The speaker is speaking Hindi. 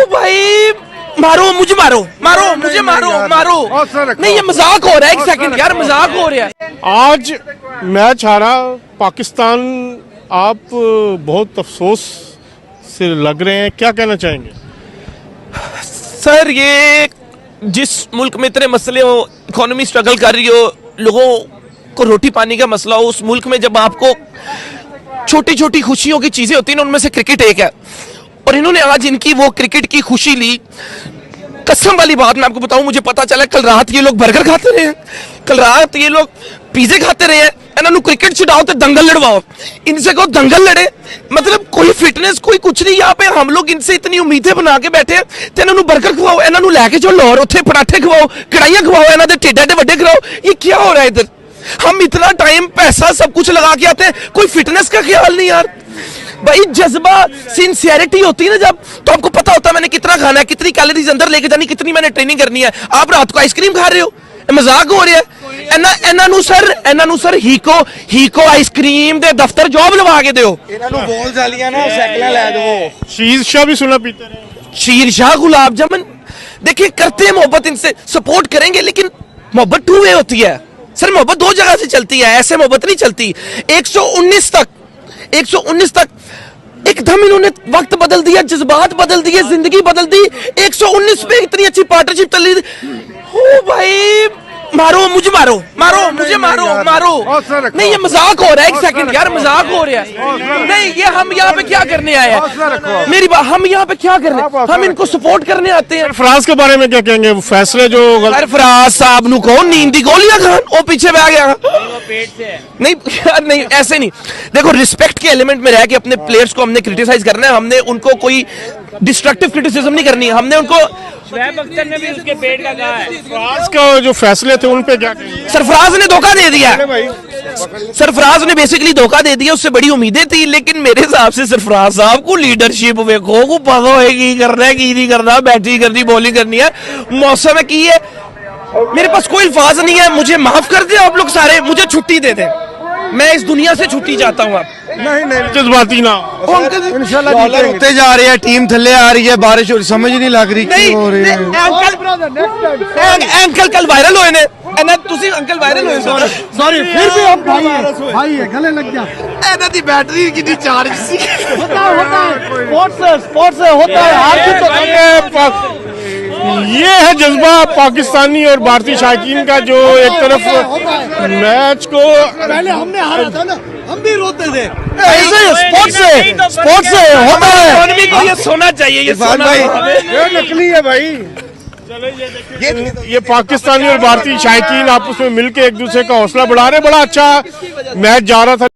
भाई मारो मुझे, मारो मारो मुझे, मारो मारो। नहीं ये मजाक हो रहा है, एक सेकंड यार, मजाक हो रहा है। आज मैच हारा पाकिस्तान, आप बहुत अफसोस से लग रहे हैं, क्या कहना चाहेंगे? सर ये जिस मुल्क में इतने मसले हो, इकोनॉमी स्ट्रगल कर रही हो, लोगों को रोटी पानी का मसला हो, उस मुल्क में जब आपको छोटी छोटी खुशियों की चीजें होती हैं, उनमें से क्रिकेट एक है, और इन्होंने आज इनकी वो क्रिकेट की खुशी ली। कसम वाली बात मैं आपको बताऊं, मुझे पता चला कल रात ये लोग बर्गर खाते रहे हैं, कल रात ये लोग पिज्जे खाते रहे हैं। इन्होंने क्रिकेट छुड़ाओ तो दंगल लड़वाओ, इनसे कहो दंगल लड़े, मतलब कोई फिटनेस कोई कुछ नहीं। यहाँ पे हम लोग इनसे इतनी उम्मीदें बना के बैठे हैं, तो इन्होंने बर्गर खवाओ, इन्होंने लैके चलो लाहौर, उत्थे पराठे खवाओ, कढ़ाइयां खवाओ, इन्होंने टेढ़े वड्डे खवाओ। ये क्या हो रहा है इधर? हम इतना टाइम पैसा सब कुछ लगा के आते हैं, कोई फिटनेस का ख्याल नहीं यार। भाई जज्बा सिंसियरिटी होती है ना जब, तो आपको पता होता है मैंने कितना खाना है, कितनी कैलोरीज अंदर लेके जानी, कितनी मैंने ट्रेनिंग करनी है। आप रात को आइसक्रीम खा रहे हो, मजाक हो रहा है। ਇਹਨਾਂ ਸਰ ਹੀਕੋ आइसक्रीम दे दफ्तर जॉब लवा के दियो। ਇਹਨਾਂ ਨੂੰ ਬੋਲ ਜਾਲੀਆਂ ਨਾ ਸਾਈਕਲਾਂ ਲੈ ਦਿਓ। शीरशाह भी सुना पीते रहे। शीरशाह गुलाब जामुन, देखिए करते हैं मोहब्बत, इनसे सपोर्ट करेंगे, लेकिन मोहब्बत टू वे होती है सर, मोहब्बत दो जगह से चलती है, ऐसे मोहब्बत नहीं चलती। 119 तक एकदम इन्होंने वक्त बदल दिया, जज्बात बदल दिए, जिंदगी बदल दी। 119 पे इतनी अच्छी पार्टनरशिप चल रही। ओ भाई मारो मुझे, मारो मारो मुझे, मारो मारो। नहीं ये मजाक हो रहा है, एक सेकंड यार, मजाक हो रहा है। नहीं ये हम यहाँ पे क्या करने आए हैं, मेरी बात, हम यहाँ पे क्या करने, हम इनको सपोर्ट करने आते हैं। सरफराज के बारे में क्या कहेंगे? वो फैसले जो सरफराज साहब नु कौन नींद दी गोलियां खान, वो पीछे बह गया। पेट से नहीं यार नहीं, ऐसे नहीं। देखो रिस्पेक्ट के एलिमेंट में रह के अपने प्लेयर्स को हमने क्रिटिसाइज करना है, हमने उनको कोई डिस्ट्रक्टिव क्रिटिसिज्म नहीं करनी है, हमने उनको। शोएब अख्तर ने भी उसके पेट का कहा है। सरफराज का जो फैसले थे उन पे क्या कहेंगे? सरफराज ने धोखा दे दिया, सरफराज ने बेसिकली धोखा दे दिया, उससे बड़ी उम्मीदें थी, लेकिन मेरे हिसाब से सरफराज साहब को लीडरशिप वेखो को पता है की करना है की नहीं करना, बैटिंग करनी बॉलिंग करनी है, मौसम है की है। मेरे पास कोई अल्फाज नहीं है, मुझे माफ कर दे आप लोग सारे, मुझे छुट्टी दे दें, मैं इस दुनिया से छुट्टी चाहता हूँ। आप नहीं जज्बाती ना डॉलर उठते जा रहे हैं, टीम थल्ले आ रही है, बारिश हो रही, समझ ही नहीं लग रही नहीं, क्यों हो रही है। अंकल कल वायरल होए ने, एना तुसी अंकल वायरल होए, सॉरी फिर भी आप भाई है गले लग गया। एना दी बैटरी कितनी चार्ज सी। होता है स्पोर्ट्स से होता है, हार जीत तो ये है जज्बा पाकिस्तानी और भारतीय शायकीन का, जो एक तरफ मैच को पहले हमने हारा था ना, हम भी रोते थे। ऐसे स्पोर्ट्स से होता है, इकोनॉमी को ये सोना चाहिए, ये सोना ये नकली है भाई। ये पाकिस्तानी और भारतीय शायकीन आपस में मिलके एक दूसरे का हौसला बढ़ा रहे। बड़ा अच्छा मैच जा रहा था।